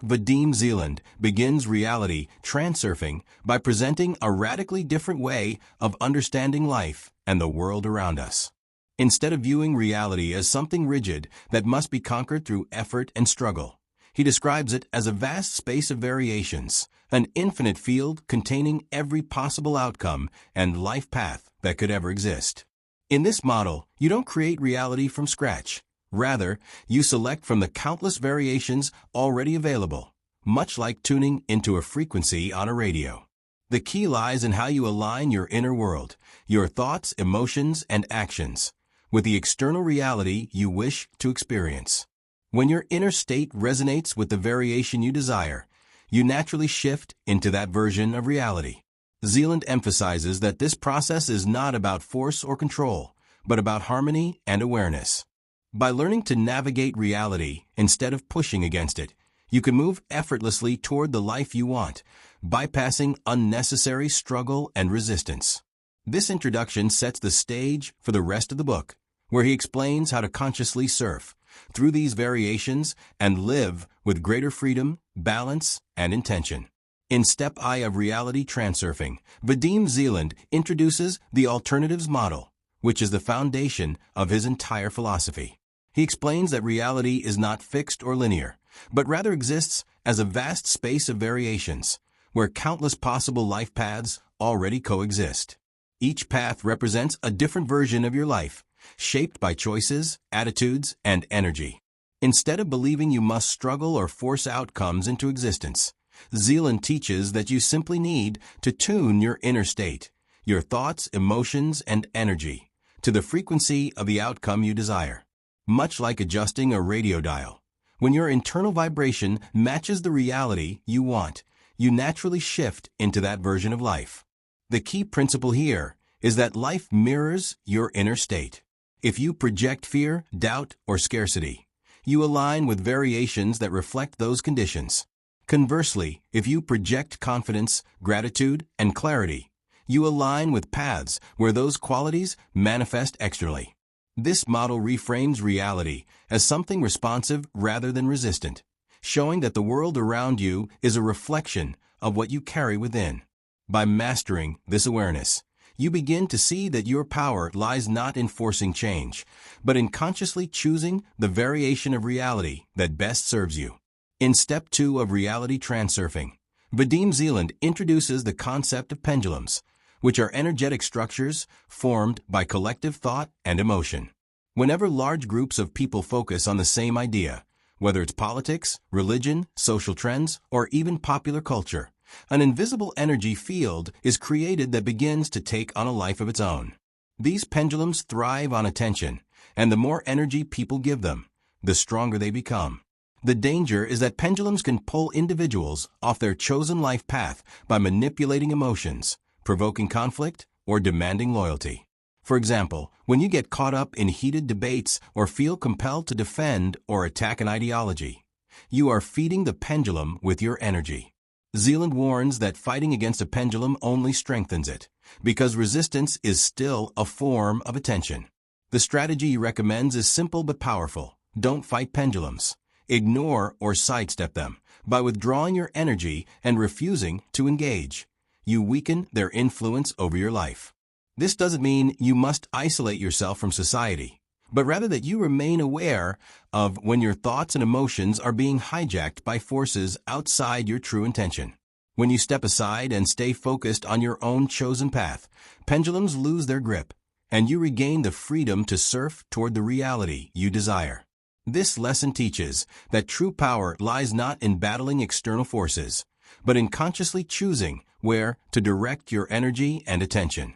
Vadim Zeland begins reality transurfing by presenting a radically different way of understanding life and the world around us. Instead of viewing reality as something rigid that must be conquered through effort and struggle, he describes it as a vast space of variations, an infinite field containing every possible outcome and life path that could ever exist. In this model, you don't create reality from scratch. Rather, you select from the countless variations already available, much like tuning into a frequency on a radio. The key lies in how you align your inner world, your thoughts, emotions, and actions, with the external reality you wish to experience. When your inner state resonates with the variation you desire, you naturally shift into that version of reality. Zeland emphasizes that this process is not about force or control, but about harmony and awareness. By learning to navigate reality instead of pushing against it, you can move effortlessly toward the life you want, bypassing unnecessary struggle and resistance. This introduction sets the stage for the rest of the book, where he explains how to consciously surf through these variations and live with greater freedom, balance, and intention. In Step I of Reality Transurfing, Vadim Zeland introduces the alternatives model, which is the foundation of his entire philosophy. He explains that reality is not fixed or linear, but rather exists as a vast space of variations, where countless possible life paths already coexist. Each path represents a different version of your life, shaped by choices, attitudes, and energy. Instead of believing you must struggle or force outcomes into existence, Zeland teaches that you simply need to tune your inner state, your thoughts, emotions, and energy, to the frequency of the outcome you desire. Much like adjusting a radio dial, when your internal vibration matches the reality you want, you naturally shift into that version of life. The key principle here is that life mirrors your inner state. If you project fear, doubt, or scarcity, you align with variations that reflect those conditions. Conversely, if you project confidence, gratitude, and clarity, you align with paths where those qualities manifest externally. This model reframes reality as something responsive rather than resistant, showing that the world around you is a reflection of what you carry within. By mastering this awareness, you begin to see that your power lies not in forcing change, but in consciously choosing the variation of reality that best serves you. In Step 2 of Reality Transurfing, Vadim Zeland introduces the concept of pendulums, which are energetic structures formed by collective thought and emotion. Whenever large groups of people focus on the same idea, whether it's politics, religion, social trends, or even popular culture, an invisible energy field is created that begins to take on a life of its own. These pendulums thrive on attention, and the more energy people give them, the stronger they become. The danger is that pendulums can pull individuals off their chosen life path by manipulating emotions, provoking conflict, or demanding loyalty. For example, when you get caught up in heated debates or feel compelled to defend or attack an ideology, you are feeding the pendulum with your energy. Zeland warns that fighting against a pendulum only strengthens it, because resistance is still a form of attention. The strategy he recommends is simple but powerful. Don't fight pendulums. Ignore or sidestep them by withdrawing your energy and refusing to engage. You weaken their influence over your life. This doesn't mean you must isolate yourself from society, but rather that you remain aware of when your thoughts and emotions are being hijacked by forces outside your true intention. When you step aside and stay focused on your own chosen path, pendulums lose their grip, and you regain the freedom to surf toward the reality you desire. This lesson teaches that true power lies not in battling external forces, but in consciously choosing where to direct your energy and attention.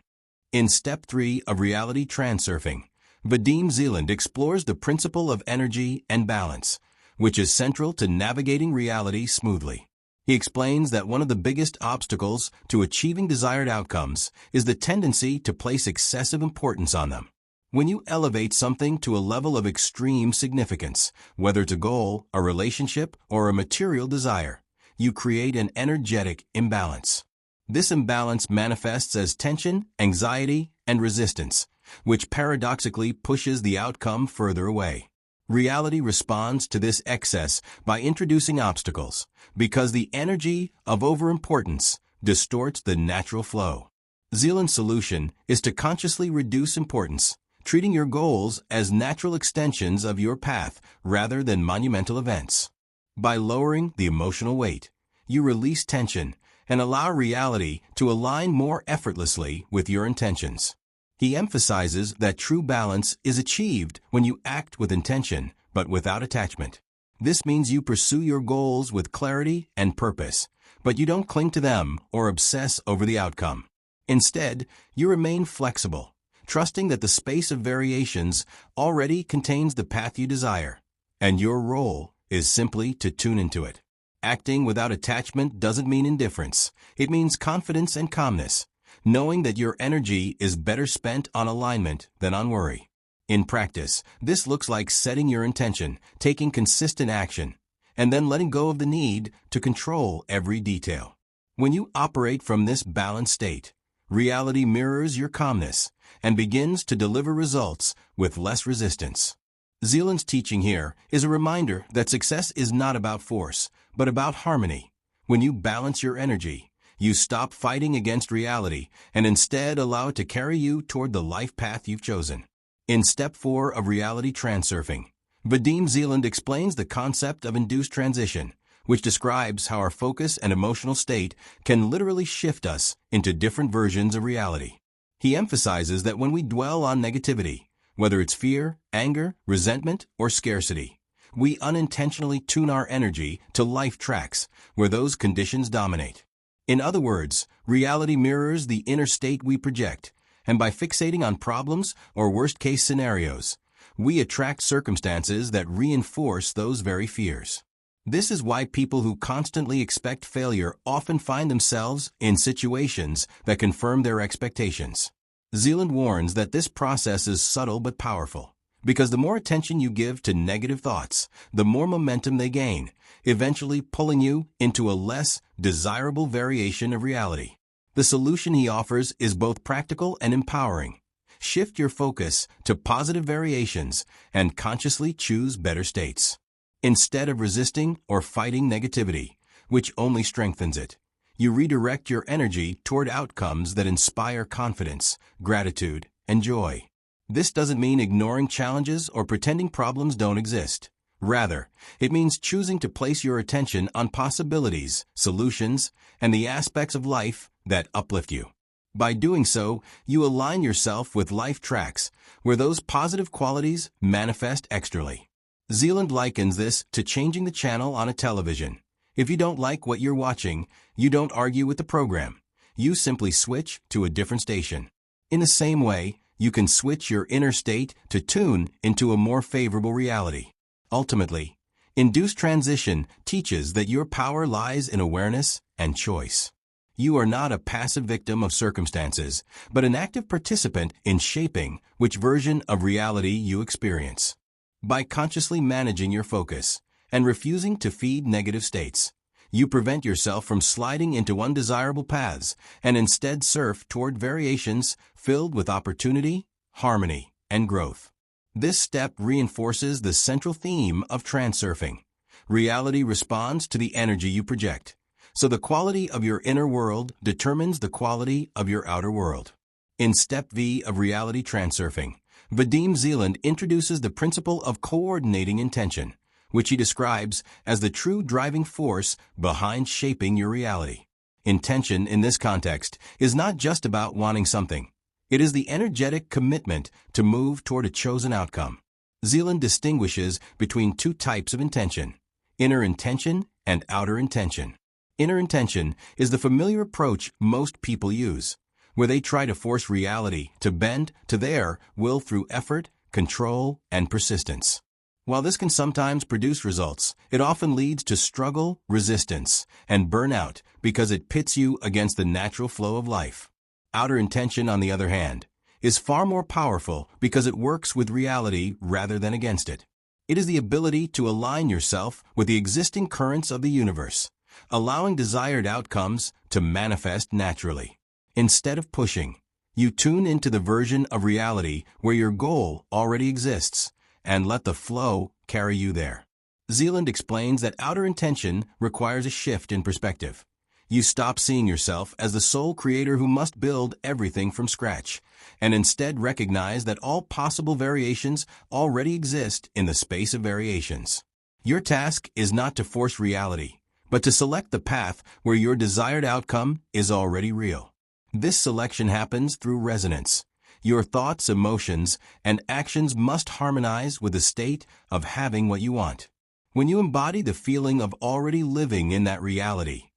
In Step 3 of Reality Transurfing, Vadim Zeland explores the principle of energy and balance, which is central to navigating reality smoothly. He explains that one of the biggest obstacles to achieving desired outcomes is the tendency to place excessive importance on them. When you elevate something to a level of extreme significance, whether it's a goal, a relationship, or a material desire, you create an energetic imbalance. This imbalance manifests as tension, anxiety, and resistance, which paradoxically pushes the outcome further away. Reality responds to this excess by introducing obstacles, because the energy of overimportance distorts the natural flow. Zeland's solution is to consciously reduce importance, treating your goals as natural extensions of your path rather than monumental events. By lowering the emotional weight, you release tension and allow reality to align more effortlessly with your intentions. He emphasizes that true balance is achieved when you act with intention, but without attachment. This means you pursue your goals with clarity and purpose, but you don't cling to them or obsess over the outcome. Instead, you remain flexible, trusting that the space of variations already contains the path you desire, and your role is simply to tune into it. Acting without attachment doesn't mean indifference. It means confidence and calmness, knowing that your energy is better spent on alignment than on worry. In practice, this looks like setting your intention, taking consistent action, and then letting go of the need to control every detail. When you operate from this balanced state, reality mirrors your calmness and begins to deliver results with less resistance. Zeland's teaching here is a reminder that success is not about force, but about harmony. When you balance your energy, you stop fighting against reality and instead allow it to carry you toward the life path you've chosen. In Step 4 of Reality Transurfing, Vadim Zeland explains the concept of induced transition, which describes how our focus and emotional state can literally shift us into different versions of reality. He emphasizes that when we dwell on negativity, whether it's fear, anger, resentment, or scarcity, we unintentionally tune our energy to life tracks where those conditions dominate. In other words, reality mirrors the inner state we project, and by fixating on problems or worst-case scenarios, we attract circumstances that reinforce those very fears. This is why people who constantly expect failure often find themselves in situations that confirm their expectations. Zeland warns that this process is subtle but powerful, because the more attention you give to negative thoughts, the more momentum they gain, eventually pulling you into a less desirable variation of reality. The solution he offers is both practical and empowering. Shift your focus to positive variations and consciously choose better states. Instead of resisting or fighting negativity, which only strengthens it, you redirect your energy toward outcomes that inspire confidence, gratitude, and joy. This doesn't mean ignoring challenges or pretending problems don't exist. Rather, it means choosing to place your attention on possibilities, solutions, and the aspects of life that uplift you. By doing so, you align yourself with life tracks where those positive qualities manifest externally. Zeland likens this to changing the channel on a television. If you don't like what you're watching, you don't argue with the program. You simply switch to a different station. In the same way, you can switch your inner state to tune into a more favorable reality. Ultimately, induced transition teaches that your power lies in awareness and choice. You are not a passive victim of circumstances, but an active participant in shaping which version of reality you experience. By consciously managing your focus and refusing to feed negative states, you prevent yourself from sliding into undesirable paths and instead surf toward variations filled with opportunity, harmony, and growth. This step reinforces the central theme of transurfing. Reality responds to the energy you project, so the quality of your inner world determines the quality of your outer world. In Step V of Reality Transurfing, Vadim Zeland introduces the principle of coordinating intention, which he describes as the true driving force behind shaping your reality. Intention in this context is not just about wanting something. It is the energetic commitment to move toward a chosen outcome. Zeland distinguishes between two types of intention: inner intention and outer intention. Inner intention is the familiar approach most people use, where they try to force reality to bend to their will through effort, control, and persistence. While this can sometimes produce results, it often leads to struggle, resistance, and burnout because it pits you against the natural flow of life. Outer intention, on the other hand, is far more powerful because it works with reality rather than against it. It is the ability to align yourself with the existing currents of the universe, allowing desired outcomes to manifest naturally. Instead of pushing, you tune into the version of reality where your goal already exists and let the flow carry you there. Zeland explains that outer intention requires a shift in perspective. You stop seeing yourself as the sole creator who must build everything from scratch, and instead recognize that all possible variations already exist in the space of variations. Your task is not to force reality, but to select the path where your desired outcome is already real. This selection happens through resonance. Your thoughts, emotions, and actions must harmonize with the state of having what you want. When you embody the feeling of already living in that reality,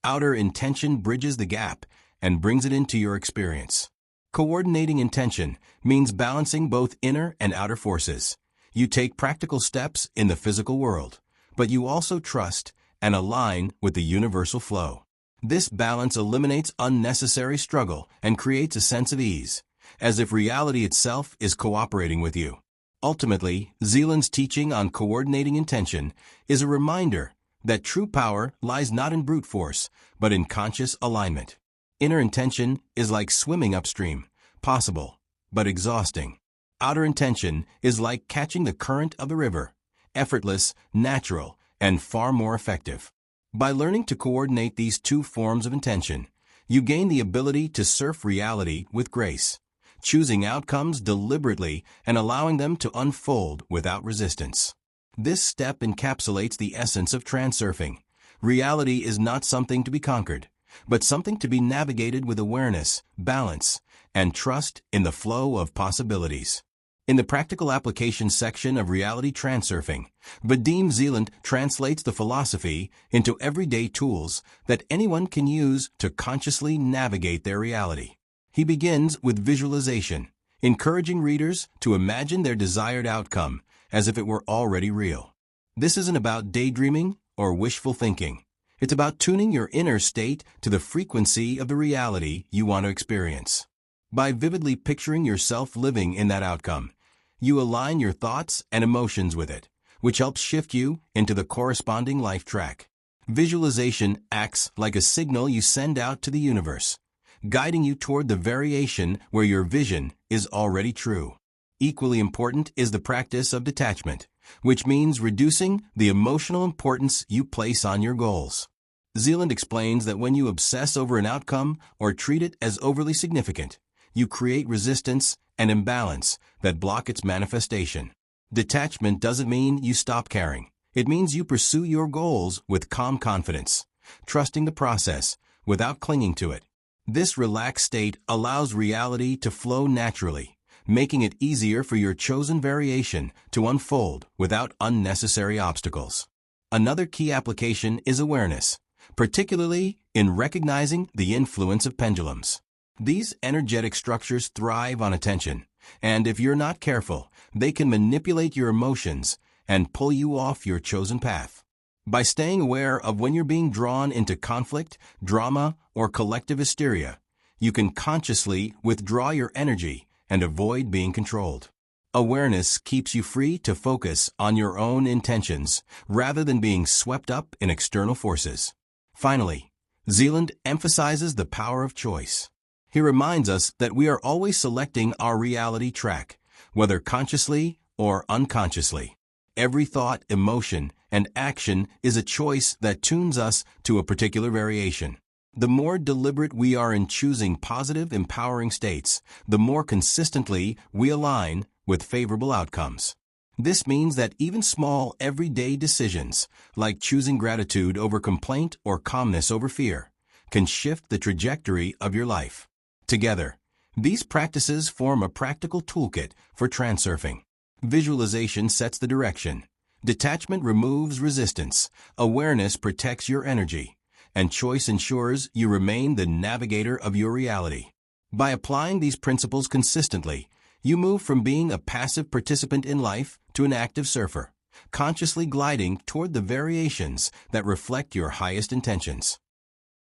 outer intention bridges the gap and brings it into your experience. Coordinating intention means balancing both inner and outer forces. You take practical steps in the physical world, but you also trust and align with the universal flow. This balance eliminates unnecessary struggle and creates a sense of ease, as if reality itself is cooperating with you. Ultimately, Zeland's teaching on coordinating intention is a reminder that true power lies not in brute force, but in conscious alignment. Inner intention is like swimming upstream, possible, but exhausting. Outer intention is like catching the current of the river, effortless, natural, and far more effective. By learning to coordinate these two forms of intention, you gain the ability to surf reality with grace, choosing outcomes deliberately and allowing them to unfold without resistance. This step encapsulates the essence of transurfing. Reality is not something to be conquered, but something to be navigated with awareness, balance, and trust in the flow of possibilities. In the practical application section of Reality Transurfing, Vadim Zeland translates the philosophy into everyday tools that anyone can use to consciously navigate their reality. He begins with visualization, encouraging readers to imagine their desired outcome as if it were already real. This isn't about daydreaming or wishful thinking. It's about tuning your inner state to the frequency of the reality you want to experience. By vividly picturing yourself living in that outcome, you align your thoughts and emotions with it, which helps shift you into the corresponding life track. Visualization acts like a signal you send out to the universe, guiding you toward the variation where your vision is already true. Equally important is the practice of detachment, which means reducing the emotional importance you place on your goals. Zeland explains that when you obsess over an outcome or treat it as overly significant, you create resistance and imbalance that block its manifestation. Detachment doesn't mean you stop caring. It means you pursue your goals with calm confidence, trusting the process without clinging to it. This relaxed state allows reality to flow naturally, making it easier for your chosen variation to unfold without unnecessary obstacles. Another key application is awareness, particularly in recognizing the influence of pendulums. These energetic structures thrive on attention, and if you're not careful, they can manipulate your emotions and pull you off your chosen path. By staying aware of when you're being drawn into conflict, drama, or collective hysteria, you can consciously withdraw your energy and avoid being controlled. Awareness keeps you free to focus on your own intentions rather than being swept up in external forces. Finally, Zeland emphasizes the power of choice. He reminds us that we are always selecting our reality track, whether consciously or unconsciously. Every thought, emotion, and action is a choice that tunes us to a particular variation. The more deliberate we are in choosing positive, empowering states, the more consistently we align with favorable outcomes. This means that even small, everyday decisions, like choosing gratitude over complaint or calmness over fear, can shift the trajectory of your life. Together, these practices form a practical toolkit for transurfing. Visualization sets the direction. Detachment removes resistance. Awareness protects your energy. And choice ensures you remain the navigator of your reality. By applying these principles consistently, you move from being a passive participant in life to an active surfer, consciously gliding toward the variations that reflect your highest intentions.